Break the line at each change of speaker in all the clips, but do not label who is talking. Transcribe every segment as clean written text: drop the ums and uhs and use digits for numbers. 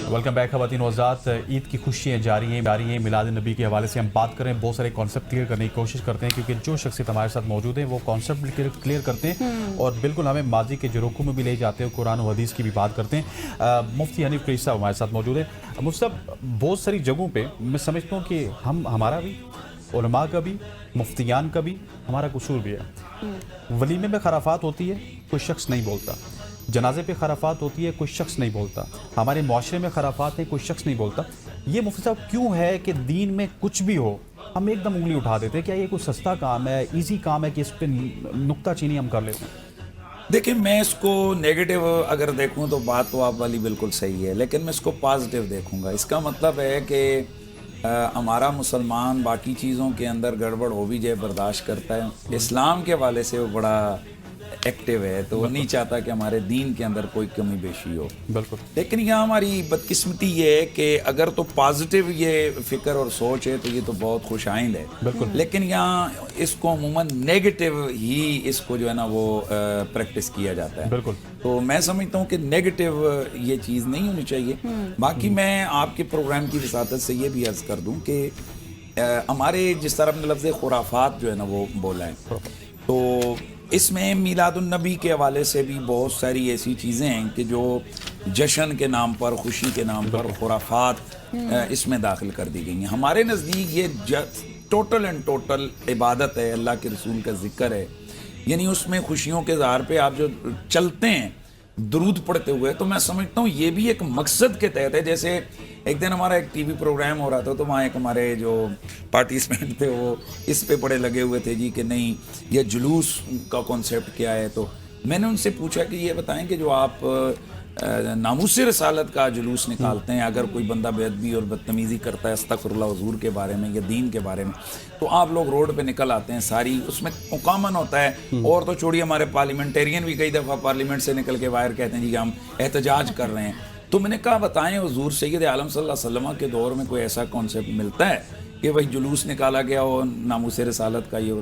Welcome back खवातीन और हज़रात। ईद की खुशियाँ जारी हैं मिलाद नबी के हवाले से हम बात करें, बहुत सारे कॉन्सेप्ट क्लियर करने की कोशिश करते हैं क्योंकि जो शख्सियत हमारे साथ मौजूद हैं वो कॉन्सेप्ट क्लियर करते हैं और बिल्कुल हमें माजी के जुरूकों में भी ले जाते हैं, कुरान और हदीस की भी बात करते हैं। मुफ्ती हनीफ कुरैशी साहब हमारे साथ मौजूद है। मुफ्ती साहब, बहुत सारी जगहों पर मैं समझता हूँ कि हमारा भी, उलमा का भी, मुफ्तियान का भी हमारा कसूर भी है। वलीमे में खराफात होती है, कोई शख्स नहीं बोलता। जनाजे पे खराफात होती है, कोई शख्स नहीं बोलता। हमारे माशरे में खराफात है, कोई शख्स नहीं बोलता। ये मुफ्ती साहब क्यों है कि दीन में कुछ भी हो हम एकदम उंगली उठा देते हैं? क्या ये कोई सस्ता काम है, इजी काम है कि इस पे नुक्ता चीनी हम कर लेते हैं?
देखिए, मैं इसको नेगेटिव अगर देखूं तो बात तो आप वाली बिल्कुल सही है, लेकिन मैं इसको पॉजिटिव देखूंगा। इसका मतलब है कि हमारा मुसलमान बाकी चीज़ों के अंदर गड़बड़ हो भी जाए बर्दाश्त करता है। इस्लाम के हवाले से वो बड़ा एक्टिव है, तो वो नहीं चाहता कि हमारे दीन के अंदर कोई कमी बेशी हो।
बिल्कुल।
लेकिन यहाँ हमारी बदकिस्मती ये है कि अगर तो पॉजिटिव ये फिक्र और सोच है तो ये तो बहुत खुश आइंद है।
बिल्कुल।
लेकिन यहाँ इसको अमूमन नेगेटिव ही इसको जो है ना वो प्रैक्टिस किया जाता है।
बिल्कुल।
तो मैं समझता हूँ कि नेगेटिव ये चीज़ नहीं होनी चाहिए। बाकी मैं आपके प्रोग्राम की वसातत से ये भी अर्ज़ कर दूँ कि हमारे जिस तरह अपने लफ्ज़ खुराफात जो है ना वो बोला है, तो इसमें मीलादुन्नबी के हवाले से भी बहुत सारी ऐसी चीज़ें हैं कि जो जश्न के नाम पर, खुशी के नाम पर खुराफात इसमें दाखिल कर दी गई हैं। हमारे नज़दीक ये टोटल एंड टोटल इबादत है, अल्लाह के रसूल का जिक्र है। यानी उसमें खुशियों के इज़हार पे आप जो चलते हैं दरूद पढ़ते हुए, तो मैं समझता हूँ ये भी एक मकसद के तहत है। जैसे एक दिन हमारा एक टीवी प्रोग्राम हो रहा था, तो वहाँ एक हमारे जो पार्टिसिपेंट थे वो इस पे बड़े लगे हुए थे जी कि नहीं ये जुलूस का कॉन्सेप्ट क्या है। तो मैंने उनसे पूछा कि ये बताएं कि जो आप नामूस रसालत का जुलूस निकालते हैं, अगर कोई बंदा बेअदबी और बदतमीज़ी करता है अस्तगफिरुल्लाह हुजूर के बारे में या दीन के बारे में, तो आप लोग रोड पे निकल आते हैं, सारी उसमें मुकामन होता है। और तो छोड़िए, हमारे पार्लियामेंटेरियन भी कई दफ़ा पार्लियामेंट से निकल के बाहर कहते हैं जी हम एहतजाज कर रहे हैं। तो मैंने कहा बताएं हुजूर सैयद आलम सल्लल्लाहु अलैहि वसल्लम के दौर में कोई ऐसा कॉन्सेप्ट मिलता है कि भाई जुलूस निकाला गया हो नामूस रसालत का? ये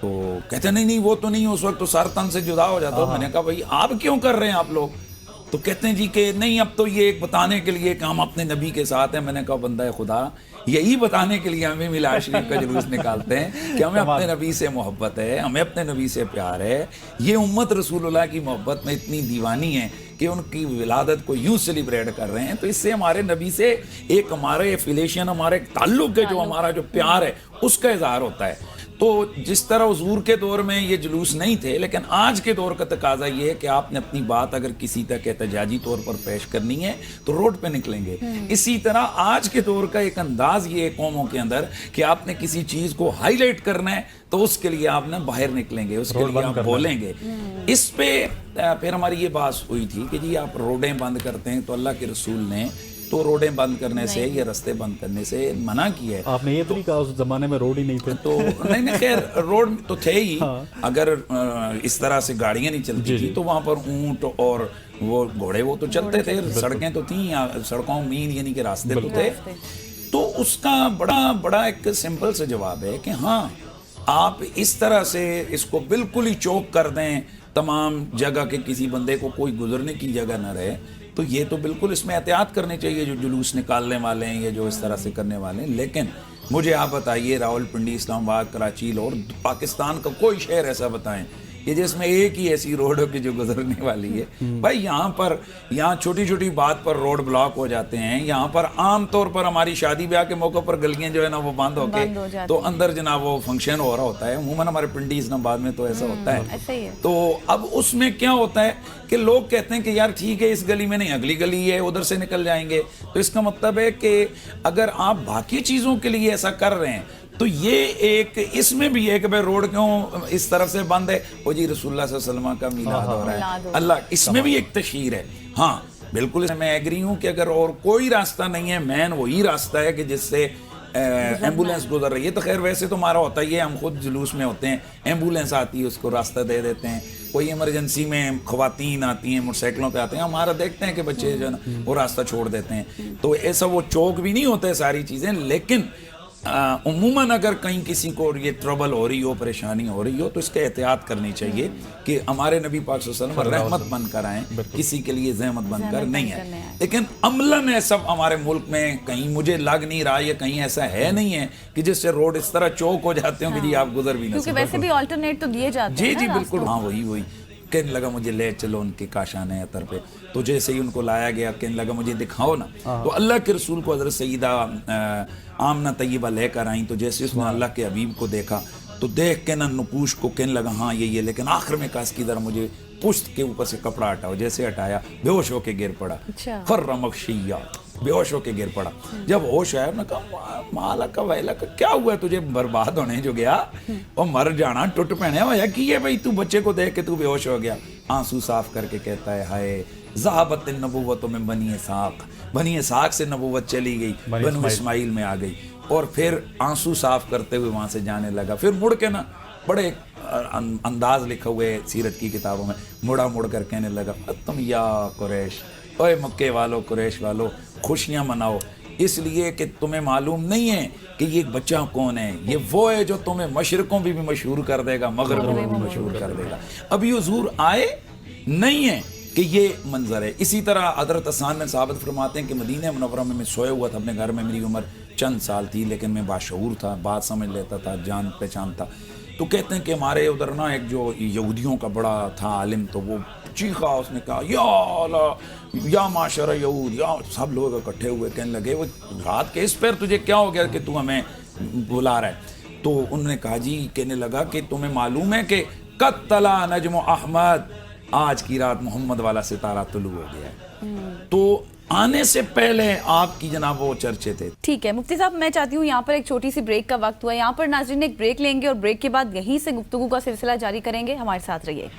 तो कहते नहीं वो तो नहीं, उस वक्त तो सर तन से जुदा हो जाता। मैंने कहा भाई आप क्यों कर रहे हैं आप लोग? तो कहते हैं जी कि नहीं, अब तो ये एक बताने के लिए कि हम अपने नबी के साथ हैं। मैंने कहा बंदा खुदा, यही बताने के लिए हमें मिलाद शरीफ का जुलूस निकालते हैं कि हमें अपने नबी से मोहब्बत है, हमें अपने नबी से प्यार है। ये उम्मत रसूलुल्लाह की मोहब्बत में इतनी दीवानी है कि उनकी विलादत को यूं सेलिब्रेट कर रहे हैं। तो इससे हमारे नबी से एक हमारे एफिलेशन, हमारे ताल्लुक है, जो हमारा जो प्यार है उसका इजहार होता है। तो जिस तरह हुजूर के दौर में ये जुलूस नहीं थे, लेकिन आज के दौर का तकाजा ये है कि आपने अपनी बात अगर किसी तक एहतजाजी तौर पर पेश करनी है तो रोड पे निकलेंगे। इसी तरह आज के दौर का एक अंदाज ये है कौमों के अंदर कि आपने किसी चीज़ को हाईलाइट करना है तो उसके लिए आपने बाहर निकलेंगे, उसके लिए आप बोलेंगे। इस पे फिर हमारी ये बात हुई थी कि जी आप रोडें बंद करते हैं, तो अल्लाह के रसूल ने तो रोडें बंद करने से या रास्ते बंद करने से मना किया है।
आपने ये तो नहीं कहा उस जमाने में रोड ही नहीं थे?
तो नहीं खैर रोड तो थे ही। हाँ। अगर इस तरह से गाड़ियां नहीं चलती थी तो वहां पर ऊंट और वो घोड़े वो तो चलते थे, सड़कें तो थी, सड़कों मीन यानी कि रास्ते तो थे। तो उसका बड़ा एक सिंपल सा जवाब है कि हाँ, आप इस तरह से इसको बिल्कुल ही चौक कर दें, तमाम जगह के किसी बंदे को कोई गुजरने की जगह ना रहे, तो ये तो बिल्कुल इसमें एहतियात करनी चाहिए जो जुलूस निकालने वाले हैं या जो इस तरह से करने वाले हैं। लेकिन मुझे आप बताइए रावलपिंडी, इस्लामाबाद, कराची, और पाकिस्तान का कोई शहर ऐसा बताएं कि जिसमें एक ही ऐसी रोड हो कि जो गुजरने वाली है। भाई यहाँ छोटी छोटी बात पर रोड ब्लॉक हो जाते हैं। यहाँ पर आम तौर पर हमारी शादी ब्याह के मौके पर गलियां जो है ना वो बंद होके तो अंदर जनाब वो फंक्शन हो रहा होता है। अमूमन हमारे पिंडी इस्लामाबाद में तो ऐसा होता है। तो अब उसमें क्या होता है कि लोग कहते हैं कि यार ठीक है, इस गली में नहीं, अगली गली है, उधर से निकल जाएंगे। तो इसका मतलब है कि अगर आप बाकी चीज़ों के लिए ऐसा कर रहे हैं तो ये एक इसमें भी है कि भाई रोड क्यों इस तरफ से बंद है? वो जी रसूलुल्लाह सल्लल्लाहु अलैहि वसल्लम का मिलाद हो रहा है, अल्लाह, इसमें भी एक तशहीर है। हाँ बिल्कुल, मैं एग्री हूँ कि अगर और कोई रास्ता नहीं है, मैन वही रास्ता है कि जिससे एम्बुलेंस गुजर रही है। तो खैर वैसे तो हमारा होता ही है, हम खुद जुलूस में होते हैं, एम्बुलेंस आती है उसको रास्ता दे देते हैं। कोई इमरजेंसी में ख्वातीन आती हैं, मोटरसाइकिलों पे आते हैं, हमारा देखते हैं कि बच्चे जो है ना वो रास्ता छोड़ देते हैं। तो ऐसा वो चौक भी नहीं होता है सारी चीज़ें। लेकिन उमूमन अगर कहीं किसी को ये ट्रबल हो रही हो, परेशानी हो रही हो, तो इसका एहतियात करनी चाहिए कि हमारे नबी पाक सल्लल्लाहु अलैहि वसल्लम रहमत बनकर आए, किसी के लिए ज़हमत बनकर नहीं है। लेकिन अमलन है सब हमारे मुल्क में, कहीं मुझे लग नहीं रहा, या कहीं ऐसा है नहीं है कि जिससे रोड इस तरह चौक हो जाते हो कि जी आप गुजर भी ना
क्योंकि
सकें।
वैसे भी अल्टरनेट तो दिए जाते हैं
जी
ना
बिल्कुल,
रास्तों।
हाँ वही कहने लगा मुझे ले चलो उनके काशाने अतर पे। तो जैसे ही उनको लाया गया, कहने लगा मुझे दिखाओ ना। तो अल्लाह के रसूल को हज़रत सईदा आमना तैयबा लेकर आई, तो जैसे उसने अल्लाह के हबीब को देखा तो देख के ना नुकूश को कहने लगा हाँ ये, लेकिन आखिर में कहा कि इधर मुझे पुश्त के ऊपर से कपड़ा हटाओ। जैसे हटाया बेहोश होके गिर पड़ा,
अच्छा।
फर्र मगशिया, बेहोश होके गिर पड़ा। जब होश आया ना कहा माला का वैला का क्या हुआ तुझे, बर्बाद होने जो गया और मर जाना टुट पैने होया कि ये भाई तू बच्चे को देख के तू बेहोश हो गया। आंसू साफ करके कहता है हाय ज़हाबत नबुव्वत में बनी इसहाक से नबुव्वत चली गई, बनु इस्माइल में आ गई। और फिर आंसू साफ करते हुए वहां से जाने लगा। फिर मुड़ के ना बड़े अंदाज लिखा हुए सीरत की किताबों में, मुड़ कर कहने लगा तुम या कुरैश, ओए मक्के वालों, कुरैश वालों, खुशियां मनाओ, इसलिए कि तुम्हें मालूम नहीं है कि ये बच्चा कौन है। ये वो है जो तुम्हें मशरकों में भी मशहूर कर देगा, मगरब में भी मशहूर कर देगा। अभी हुजूर आए नहीं है कि ये मंजर है। इसी तरह हज़रत हसन में साबित फरमाते हैं कि मदीना मुनव्वरा में मैं सोया हुआ था अपने घर में, मेरी उम्र चंद साल थी, लेकिन मैं बाशऊर था, बात समझ लेता था, जान पहचान था। तो कहते हैं कि हमारे उधर ना एक जो यहूदियों का बड़ा था आलिम, तो वो चीखा, उसने कहा या माशर यहूद, या सब लोग इकट्ठे हुए कहने लगे वो रात के इस पर तुझे क्या हो गया कि तू हमें बुला रहा है। तो उन्होंने कहा जी, कहने लगा कि तुम्हें मालूम है कि कत्तला नजम अहमद, आज की रात मोहम्मद वाला सितारा तुलू हो गया है। तो आने से पहले आपकी जनाब वो चर्चे थे।
ठीक है मुफ्ती साहब, मैं चाहती हूँ यहाँ पर एक छोटी सी ब्रेक का वक्त हुआ है, यहाँ पर नाज़रीन एक ब्रेक लेंगे और ब्रेक के बाद यहीं से गुफ्तगू का सिलसिला जारी करेंगे। हमारे साथ रहिए।